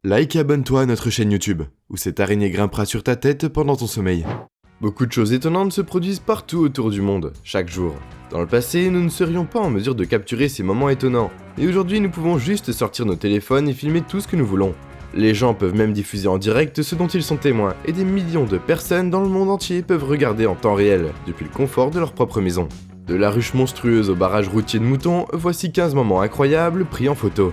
Like et abonne-toi à notre chaîne YouTube, où cette araignée grimpera sur ta tête pendant ton sommeil. Beaucoup de choses étonnantes se produisent partout autour du monde, chaque jour. Dans le passé, nous ne serions pas en mesure de capturer ces moments étonnants, et aujourd'hui nous pouvons juste sortir nos téléphones et filmer tout ce que nous voulons. Les gens peuvent même diffuser en direct ce dont ils sont témoins, et des millions de personnes dans le monde entier peuvent regarder en temps réel, depuis le confort de leur propre maison. De la ruche monstrueuse au barrage routier de moutons, voici 15 moments incroyables pris en photo.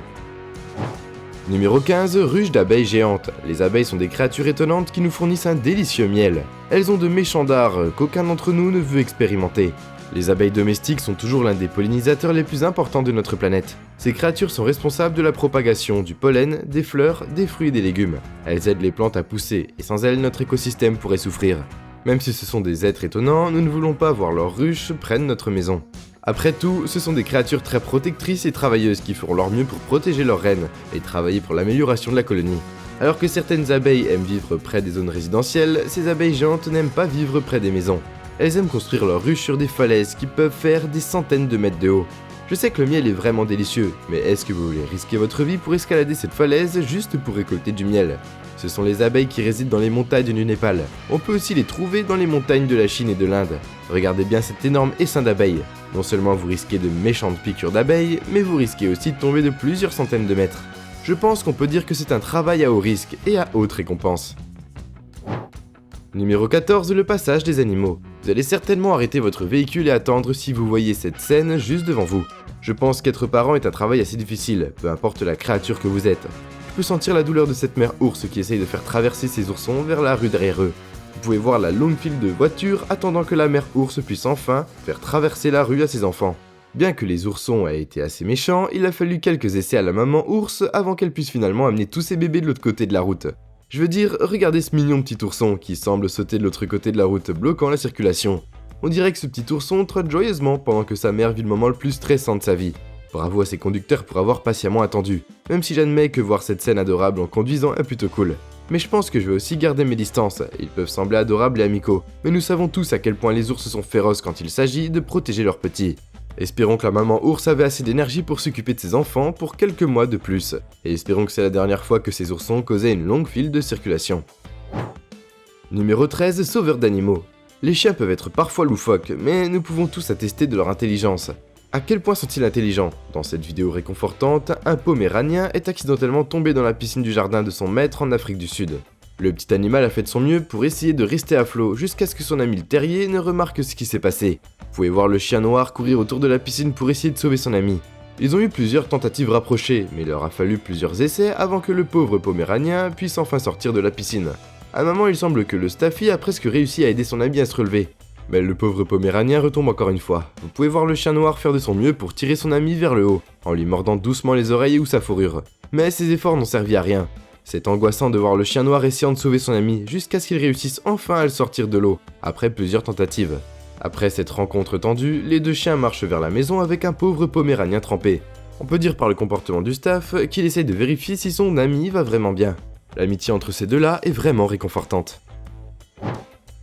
Numéro 15, ruche d'abeilles géantes. Les abeilles sont des créatures étonnantes qui nous fournissent un délicieux miel. Elles ont de méchants dards qu'aucun d'entre nous ne veut expérimenter. Les abeilles domestiques sont toujours l'un des pollinisateurs les plus importants de notre planète. Ces créatures sont responsables de la propagation du pollen, des fleurs, des fruits et des légumes. Elles aident les plantes à pousser, et sans elles, notre écosystème pourrait souffrir. Même si ce sont des êtres étonnants, nous ne voulons pas voir leurs ruches près de notre maison. Après tout, ce sont des créatures très protectrices et travailleuses qui feront leur mieux pour protéger leurs reines et travailler pour l'amélioration de la colonie. Alors que certaines abeilles aiment vivre près des zones résidentielles, ces abeilles géantes n'aiment pas vivre près des maisons. Elles aiment construire leurs ruches sur des falaises qui peuvent faire des centaines de mètres de haut. Je sais que le miel est vraiment délicieux, mais est-ce que vous voulez risquer votre vie pour escalader cette falaise juste pour récolter du miel? Ce sont les abeilles qui résident dans les montagnes du Népal. On peut aussi les trouver dans les montagnes de la Chine et de l'Inde. Regardez bien cet énorme essaim d'abeilles. Non seulement vous risquez de méchantes piqûres d'abeilles, mais vous risquez aussi de tomber de plusieurs centaines de mètres. Je pense qu'on peut dire que c'est un travail à haut risque et à haute récompense. Numéro 14, le passage des animaux. Vous allez certainement arrêter votre véhicule et attendre si vous voyez cette scène juste devant vous. Je pense qu'être parent est un travail assez difficile, peu importe la créature que vous êtes. Je peux sentir la douleur de cette mère ours qui essaye de faire traverser ses oursons vers la rue derrière eux. Vous pouvez voir la longue file de voitures attendant que la mère ours puisse enfin faire traverser la rue à ses enfants. Bien que les oursons aient été assez méchants, il a fallu quelques essais à la maman ours avant qu'elle puisse finalement amener tous ses bébés de l'autre côté de la route. Je veux dire, regardez ce mignon petit ourson qui semble sauter de l'autre côté de la route, bloquant la circulation. On dirait que ce petit ourson trotte joyeusement pendant que sa mère vit le moment le plus stressant de sa vie. Bravo à ses conducteurs pour avoir patiemment attendu, même si j'admets que voir cette scène adorable en conduisant est plutôt cool. Mais je pense que je vais aussi garder mes distances, ils peuvent sembler adorables et amicaux, mais nous savons tous à quel point les ours sont féroces quand il s'agit de protéger leurs petits. Espérons que la maman ours avait assez d'énergie pour s'occuper de ses enfants pour quelques mois de plus, et espérons que c'est la dernière fois que ces oursons causaient une longue file de circulation. Numéro 13, sauveur d'animaux. Les chiens peuvent être parfois loufoques, mais nous pouvons tous attester de leur intelligence. À quel point sont-ils intelligents? Dans cette vidéo réconfortante, un poméranien est accidentellement tombé dans la piscine du jardin de son maître en Afrique du Sud. Le petit animal a fait de son mieux pour essayer de rester à flot jusqu'à ce que son ami le terrier ne remarque ce qui s'est passé. Vous pouvez voir le chien noir courir autour de la piscine pour essayer de sauver son ami. Ils ont eu plusieurs tentatives rapprochées, mais il leur a fallu plusieurs essais avant que le pauvre poméranien puisse enfin sortir de la piscine. À un moment, il semble que le staffy a presque réussi à aider son ami à se relever. Mais le pauvre poméranien retombe encore une fois. Vous pouvez voir le chien noir faire de son mieux pour tirer son ami vers le haut, en lui mordant doucement les oreilles ou sa fourrure. Mais ses efforts n'ont servi à rien. C'est angoissant de voir le chien noir essayant de sauver son ami, jusqu'à ce qu'il réussisse enfin à le sortir de l'eau, après plusieurs tentatives. Après cette rencontre tendue, les deux chiens marchent vers la maison avec un pauvre poméranien trempé. On peut dire par le comportement du staff qu'il essaye de vérifier si son ami va vraiment bien. L'amitié entre ces deux-là est vraiment réconfortante.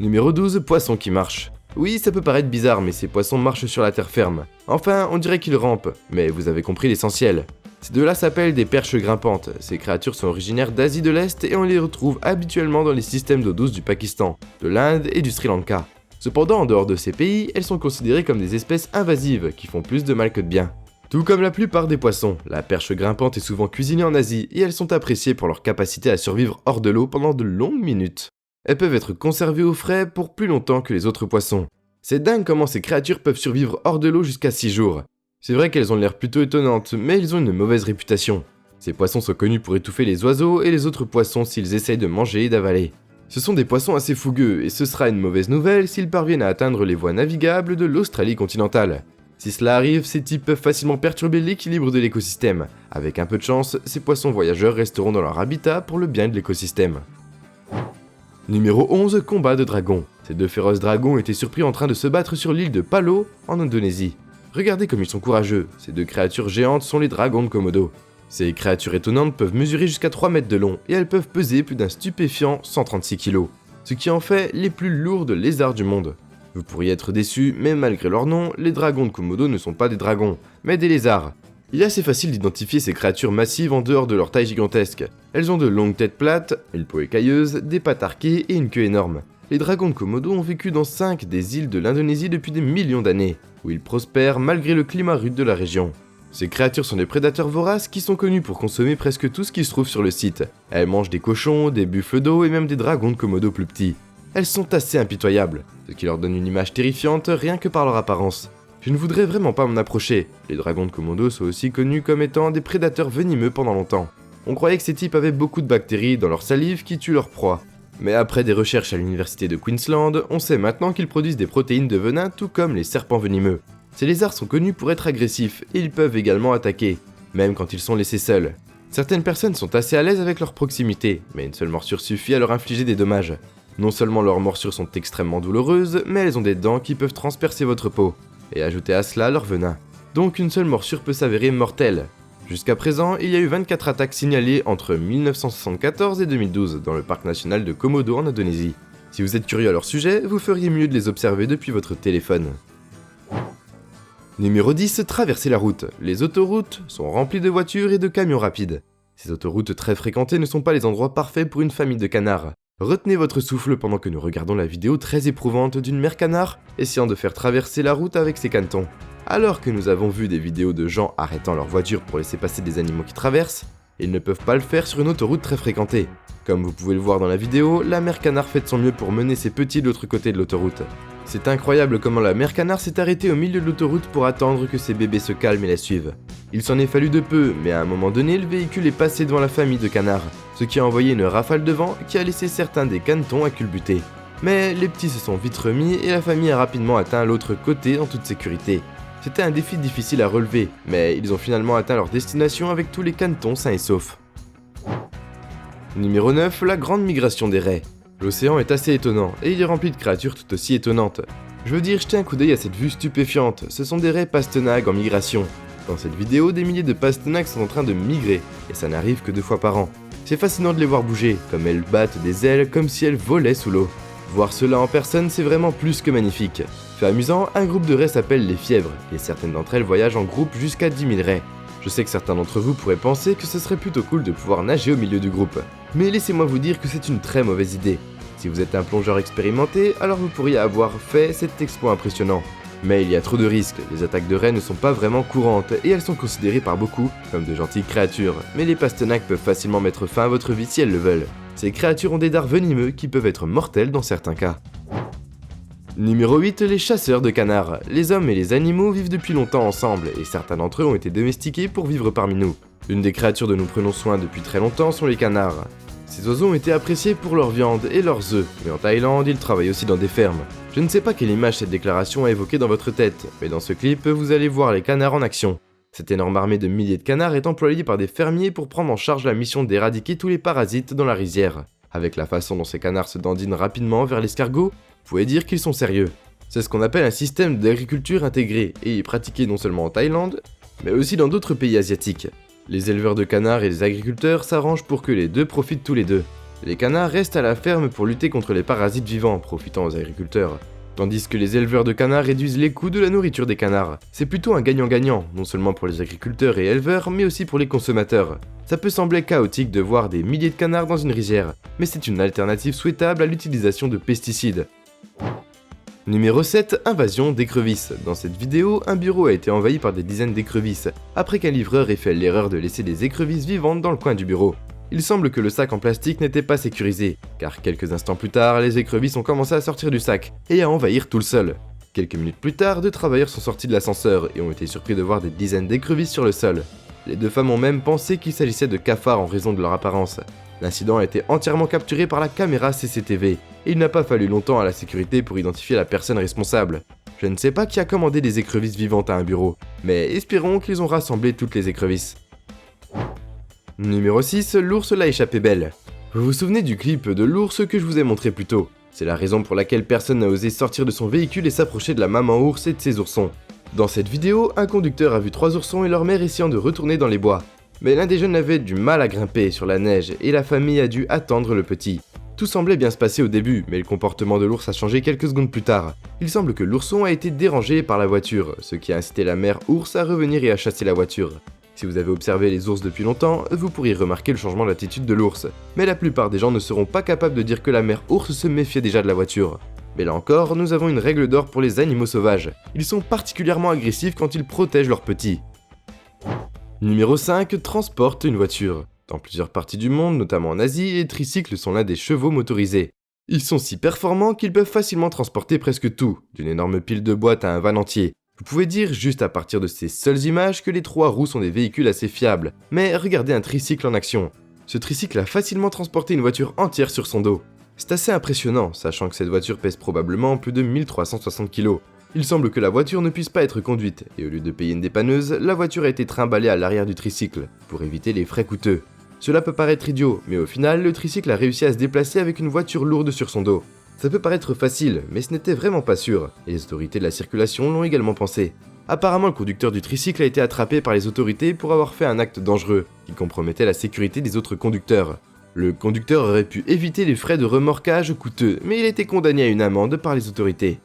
Numéro 12, poisson qui marche. Oui, ça peut paraître bizarre, mais ces poissons marchent sur la terre ferme. Enfin, on dirait qu'ils rampent, mais vous avez compris l'essentiel. Ces deux-là s'appellent des perches grimpantes. Ces créatures sont originaires d'Asie de l'Est et on les retrouve habituellement dans les systèmes d'eau douce du Pakistan, de l'Inde et du Sri Lanka. Cependant, en dehors de ces pays, elles sont considérées comme des espèces invasives qui font plus de mal que de bien. Tout comme la plupart des poissons, la perche grimpante est souvent cuisinée en Asie et elles sont appréciées pour leur capacité à survivre hors de l'eau pendant de longues minutes. Elles peuvent être conservées au frais pour plus longtemps que les autres poissons. C'est dingue comment ces créatures peuvent survivre hors de l'eau jusqu'à 6 jours. C'est vrai qu'elles ont l'air plutôt étonnantes, mais elles ont une mauvaise réputation. Ces poissons sont connus pour étouffer les oiseaux et les autres poissons s'ils essayent de manger et d'avaler. Ce sont des poissons assez fougueux, et ce sera une mauvaise nouvelle s'ils parviennent à atteindre les voies navigables de l'Australie continentale. Si cela arrive, ces types peuvent facilement perturber l'équilibre de l'écosystème. Avec un peu de chance, ces poissons voyageurs resteront dans leur habitat pour le bien de l'écosystème. Numéro 11, combat de dragons. Ces deux féroces dragons étaient surpris en train de se battre sur l'île de Palau, en Indonésie. Regardez comme ils sont courageux, ces deux créatures géantes sont les dragons de Komodo. Ces créatures étonnantes peuvent mesurer jusqu'à 3 mètres de long et elles peuvent peser plus d'un stupéfiant 136 kg, ce qui en fait les plus lourds lézards du monde. Vous pourriez être déçu, mais malgré leur nom, les dragons de Komodo ne sont pas des dragons, mais des lézards. Il est assez facile d'identifier ces créatures massives en dehors de leur taille gigantesque. Elles ont de longues têtes plates, une peau écailleuse, des pattes arquées et une queue énorme. Les dragons de Komodo ont vécu dans 5 des îles de l'Indonésie depuis des millions d'années, où ils prospèrent malgré le climat rude de la région. Ces créatures sont des prédateurs voraces qui sont connus pour consommer presque tout ce qui se trouve sur le site. Elles mangent des cochons, des buffles d'eau et même des dragons de Komodo plus petits. Elles sont assez impitoyables, ce qui leur donne une image terrifiante rien que par leur apparence. Je ne voudrais vraiment pas m'en approcher. Les dragons de Komodo sont aussi connus comme étant des prédateurs venimeux pendant longtemps. On croyait que ces types avaient beaucoup de bactéries dans leur salive qui tuent leur proie. Mais après des recherches à l'université de Queensland, on sait maintenant qu'ils produisent des protéines de venin tout comme les serpents venimeux. Ces lézards sont connus pour être agressifs et ils peuvent également attaquer, même quand ils sont laissés seuls. Certaines personnes sont assez à l'aise avec leur proximité, mais une seule morsure suffit à leur infliger des dommages. Non seulement leurs morsures sont extrêmement douloureuses, mais elles ont des dents qui peuvent transpercer votre peau, et ajouter à cela leur venin. Donc une seule morsure peut s'avérer mortelle. Jusqu'à présent, il y a eu 24 attaques signalées entre 1974 et 2012 dans le parc national de Komodo en Indonésie. Si vous êtes curieux à leur sujet, vous feriez mieux de les observer depuis votre téléphone. Numéro 10, traverser la route. Les autoroutes sont remplies de voitures et de camions rapides. Ces autoroutes très fréquentées ne sont pas les endroits parfaits pour une famille de canards. Retenez votre souffle pendant que nous regardons la vidéo très éprouvante d'une mère canard essayant de faire traverser la route avec ses canetons. Alors que nous avons vu des vidéos de gens arrêtant leur voiture pour laisser passer des animaux qui traversent, ils ne peuvent pas le faire sur une autoroute très fréquentée. Comme vous pouvez le voir dans la vidéo, la mère canard fait de son mieux pour mener ses petits de l'autre côté de l'autoroute. C'est incroyable comment la mère canard s'est arrêtée au milieu de l'autoroute pour attendre que ses bébés se calment et la suivent. Il s'en est fallu de peu, mais à un moment donné, le véhicule est passé devant la famille de canards, ce qui a envoyé une rafale de vent qui a laissé certains des canetons à culbuter. Mais les petits se sont vite remis et la famille a rapidement atteint l'autre côté en toute sécurité. C'était un défi difficile à relever, mais ils ont finalement atteint leur destination avec tous les canetons sains et saufs. Numéro 9, la grande migration des raies. L'océan est assez étonnant, et il est rempli de créatures tout aussi étonnantes. Je veux dire, jetez un coup d'œil à cette vue stupéfiante, ce sont des raies pastenagues en migration. Dans cette vidéo, des milliers de pastenagues sont en train de migrer, et ça n'arrive que 2 fois par an. C'est fascinant de les voir bouger, comme elles battent des ailes comme si elles volaient sous l'eau. Voir cela en personne, c'est vraiment plus que magnifique. Fait amusant, un groupe de raies s'appelle les fièvres, et certaines d'entre elles voyagent en groupe jusqu'à 10 000 raies. Je sais que certains d'entre vous pourraient penser que ce serait plutôt cool de pouvoir nager au milieu du groupe, mais laissez-moi vous dire que c'est une très mauvaise idée. Si vous êtes un plongeur expérimenté, alors vous pourriez avoir fait cet exploit impressionnant. Mais il y a trop de risques, les attaques de raies ne sont pas vraiment courantes et elles sont considérées par beaucoup comme de gentilles créatures, mais les pastenagues peuvent facilement mettre fin à votre vie si elles le veulent. Ces créatures ont des dards venimeux qui peuvent être mortels dans certains cas. Numéro 8, les chasseurs de canards. Les hommes et les animaux vivent depuis longtemps ensemble et certains d'entre eux ont été domestiqués pour vivre parmi nous. L'une des créatures dont nous prenons soin depuis très longtemps sont les canards. Ces oiseaux ont été appréciés pour leur viande et leurs œufs, mais en Thaïlande, ils travaillent aussi dans des fermes. Je ne sais pas quelle image cette déclaration a évoquée dans votre tête, mais dans ce clip, vous allez voir les canards en action. Cette énorme armée de milliers de canards est employée par des fermiers pour prendre en charge la mission d'éradiquer tous les parasites dans la rizière. Avec la façon dont ces canards se dandinent rapidement vers l'escargot, vous pouvez dire qu'ils sont sérieux. C'est ce qu'on appelle un système d'agriculture intégré, et est pratiqué non seulement en Thaïlande, mais aussi dans d'autres pays asiatiques. Les éleveurs de canards et les agriculteurs s'arrangent pour que les deux profitent tous les deux. Les canards restent à la ferme pour lutter contre les parasites vivants, profitant aux agriculteurs. Tandis que les éleveurs de canards réduisent les coûts de la nourriture des canards. C'est plutôt un gagnant-gagnant, non seulement pour les agriculteurs et éleveurs, mais aussi pour les consommateurs. Ça peut sembler chaotique de voir des milliers de canards dans une rizière, mais c'est une alternative souhaitable à l'utilisation de pesticides. Numéro 7, invasion d'écrevisses. Dans cette vidéo, un bureau a été envahi par des dizaines d'écrevisses, après qu'un livreur ait fait l'erreur de laisser des écrevisses vivantes dans le coin du bureau. Il semble que le sac en plastique n'était pas sécurisé, car quelques instants plus tard, les écrevisses ont commencé à sortir du sac, et à envahir tout le sol. Quelques minutes plus tard, 2 travailleurs sont sortis de l'ascenseur, et ont été surpris de voir des dizaines d'écrevisses sur le sol. Les 2 femmes ont même pensé qu'il s'agissait de cafards en raison de leur apparence. L'incident a été entièrement capturé par la caméra CCTV, et il n'a pas fallu longtemps à la sécurité pour identifier la personne responsable. Je ne sais pas qui a commandé des écrevisses vivantes à un bureau, mais espérons qu'ils ont rassemblé toutes les écrevisses. Numéro 6, l'ours l'a échappé belle. Vous vous souvenez du clip de l'ours que je vous ai montré plus tôt? C'est la raison pour laquelle personne n'a osé sortir de son véhicule et s'approcher de la maman ours et de ses oursons. Dans cette vidéo, un conducteur a vu 3 oursons et leur mère essayant de retourner dans les bois. Mais l'un des jeunes avait du mal à grimper sur la neige et la famille a dû attendre le petit. Tout semblait bien se passer au début, mais le comportement de l'ours a changé quelques secondes plus tard. Il semble que l'ourson a été dérangé par la voiture, ce qui a incité la mère ours à revenir et à chasser la voiture. Si vous avez observé les ours depuis longtemps, vous pourriez remarquer le changement d'attitude de l'ours. Mais la plupart des gens ne seront pas capables de dire que la mère ours se méfiait déjà de la voiture. Mais là encore, nous avons une règle d'or pour les animaux sauvages. Ils sont particulièrement agressifs quand ils protègent leurs petits. Numéro 5. Transporte une voiture. Dans plusieurs parties du monde, notamment en Asie, les tricycles sont l'un des chevaux motorisés. Ils sont si performants qu'ils peuvent facilement transporter presque tout, d'une énorme pile de boîtes à un van entier. Vous pouvez dire juste à partir de ces seules images que les 3 roues sont des véhicules assez fiables, mais regardez un tricycle en action. Ce tricycle a facilement transporté une voiture entière sur son dos. C'est assez impressionnant, sachant que cette voiture pèse probablement plus de 1360 kg. Il semble que la voiture ne puisse pas être conduite, et au lieu de payer une dépanneuse, la voiture a été trimballée à l'arrière du tricycle, pour éviter les frais coûteux. Cela peut paraître idiot, mais au final, le tricycle a réussi à se déplacer avec une voiture lourde sur son dos. Ça peut paraître facile, mais ce n'était vraiment pas sûr, et les autorités de la circulation l'ont également pensé. Apparemment, le conducteur du tricycle a été attrapé par les autorités pour avoir fait un acte dangereux, qui compromettait la sécurité des autres conducteurs. Le conducteur aurait pu éviter les frais de remorquage coûteux, mais il a été condamné à une amende par les autorités.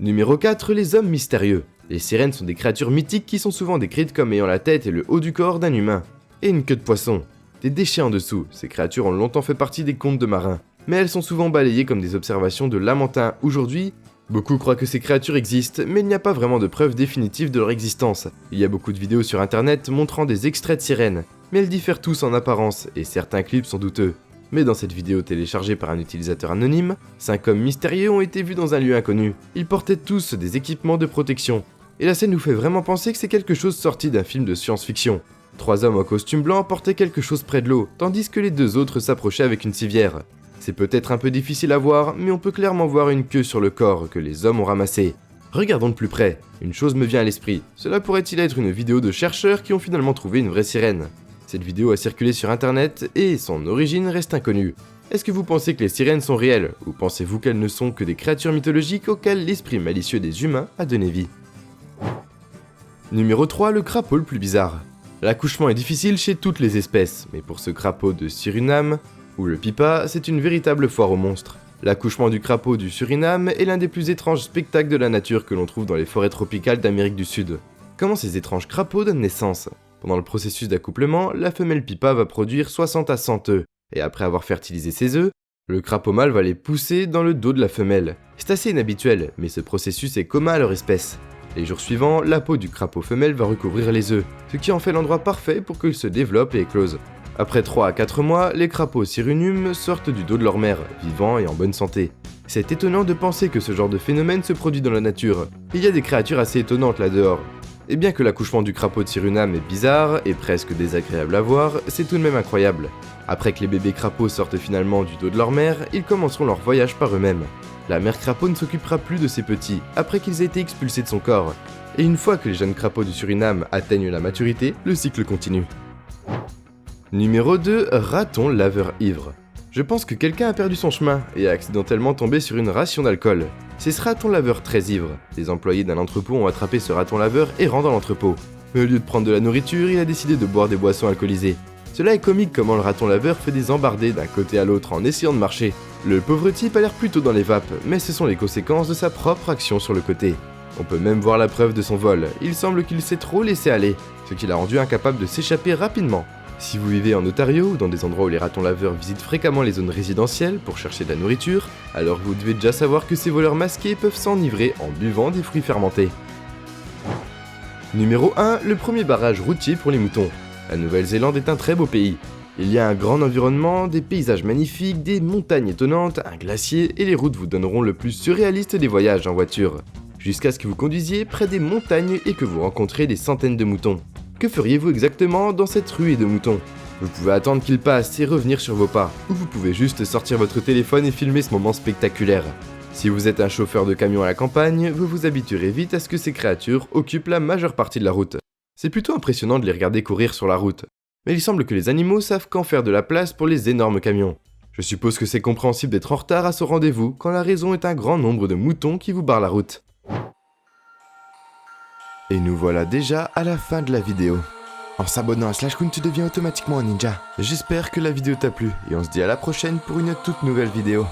Numéro 4. Les hommes mystérieux. Les sirènes sont des créatures mythiques qui sont souvent décrites comme ayant la tête et le haut du corps d'un humain. Et une queue de poisson. Des déchets en dessous, ces créatures ont longtemps fait partie des contes de marins. Mais elles sont souvent balayées comme des observations de Lamentin aujourd'hui. Beaucoup croient que ces créatures existent, mais il n'y a pas vraiment de preuves définitives de leur existence. Il y a beaucoup de vidéos sur internet montrant des extraits de sirènes, mais elles diffèrent tous en apparence, et certains clips sont douteux. Mais dans cette vidéo téléchargée par un utilisateur anonyme, 5 hommes mystérieux ont été vus dans un lieu inconnu. Ils portaient tous des équipements de protection. Et la scène nous fait vraiment penser que c'est quelque chose sorti d'un film de science-fiction. 3 hommes en costume blanc portaient quelque chose près de l'eau, tandis que les 2 autres s'approchaient avec une civière. C'est peut-être un peu difficile à voir, mais on peut clairement voir une queue sur le corps que les hommes ont ramassé. Regardons de plus près. Une chose me vient à l'esprit. Cela pourrait-il être une vidéo de chercheurs qui ont finalement trouvé une vraie sirène? Cette vidéo a circulé sur internet et son origine reste inconnue. Est-ce que vous pensez que les sirènes sont réelles, ou pensez-vous qu'elles ne sont que des créatures mythologiques auxquelles l'esprit malicieux des humains a donné vie? Numéro 3. Le crapaud le plus bizarre. L'accouchement est difficile chez toutes les espèces, mais pour ce crapaud de Suriname, ou le pipa, c'est une véritable foire aux monstres. L'accouchement du crapaud du Suriname est l'un des plus étranges spectacles de la nature que l'on trouve dans les forêts tropicales d'Amérique du Sud. Comment ces étranges crapauds donnent naissance? Pendant le processus d'accouplement, la femelle pipa va produire 60 à 100 œufs, et après avoir fertilisé ses œufs, le crapaud mâle va les pousser dans le dos de la femelle. C'est assez inhabituel, mais ce processus est commun à leur espèce. Les jours suivants, la peau du crapaud femelle va recouvrir les œufs, ce qui en fait l'endroit parfait pour qu'ils se développent et éclosent. Après 3 à 4 mois, les crapauds Sirunum sortent du dos de leur mère, vivants et en bonne santé. C'est étonnant de penser que ce genre de phénomène se produit dans la nature. Il y a des créatures assez étonnantes là-dehors. Et bien que l'accouchement du crapaud de Suriname est bizarre et presque désagréable à voir, c'est tout de même incroyable. Après que les bébés crapauds sortent finalement du dos de leur mère, ils commenceront leur voyage par eux-mêmes. La mère crapaud ne s'occupera plus de ses petits, après qu'ils aient été expulsés de son corps. Et une fois que les jeunes crapauds du Suriname atteignent la maturité, le cycle continue. Numéro 2. Raton laveur ivre. Je pense que quelqu'un a perdu son chemin et a accidentellement tombé sur une ration d'alcool. C'est ce raton laveur très ivre. Les employés d'un entrepôt ont attrapé ce raton laveur errant dans l'entrepôt. Mais au lieu de prendre de la nourriture, il a décidé de boire des boissons alcoolisées. Cela est comique comment le raton laveur fait des embardées d'un côté à l'autre en essayant de marcher. Le pauvre type a l'air plutôt dans les vapes, mais ce sont les conséquences de sa propre action sur le côté. On peut même voir la preuve de son vol. Il semble qu'il s'est trop laissé aller, ce qui l'a rendu incapable de s'échapper rapidement. Si vous vivez en Ontario ou dans des endroits où les ratons laveurs visitent fréquemment les zones résidentielles pour chercher de la nourriture, alors vous devez déjà savoir que ces voleurs masqués peuvent s'enivrer en buvant des fruits fermentés. Numéro 1. Le premier barrage routier pour les moutons. La Nouvelle-Zélande est un très beau pays. Il y a un grand environnement, des paysages magnifiques, des montagnes étonnantes, un glacier et les routes vous donneront le plus surréaliste des voyages en voiture. Jusqu'à ce que vous conduisiez près des montagnes et que vous rencontriez des centaines de moutons. Que feriez-vous exactement dans cette ruée de moutons? Vous pouvez attendre qu'ils passent et revenir sur vos pas, ou vous pouvez juste sortir votre téléphone et filmer ce moment spectaculaire. Si vous êtes un chauffeur de camion à la campagne, vous vous habituerez vite à ce que ces créatures occupent la majeure partie de la route. C'est plutôt impressionnant de les regarder courir sur la route. Mais il semble que les animaux savent quand faire de la place pour les énormes camions. Je suppose que c'est compréhensible d'être en retard à ce rendez-vous quand la raison est un grand nombre de moutons qui vous barrent la route. Et nous voilà déjà à la fin de la vidéo. En s'abonnant à SlashCoon, tu deviens automatiquement un ninja. J'espère que la vidéo t'a plu et on se dit à la prochaine pour une toute nouvelle vidéo.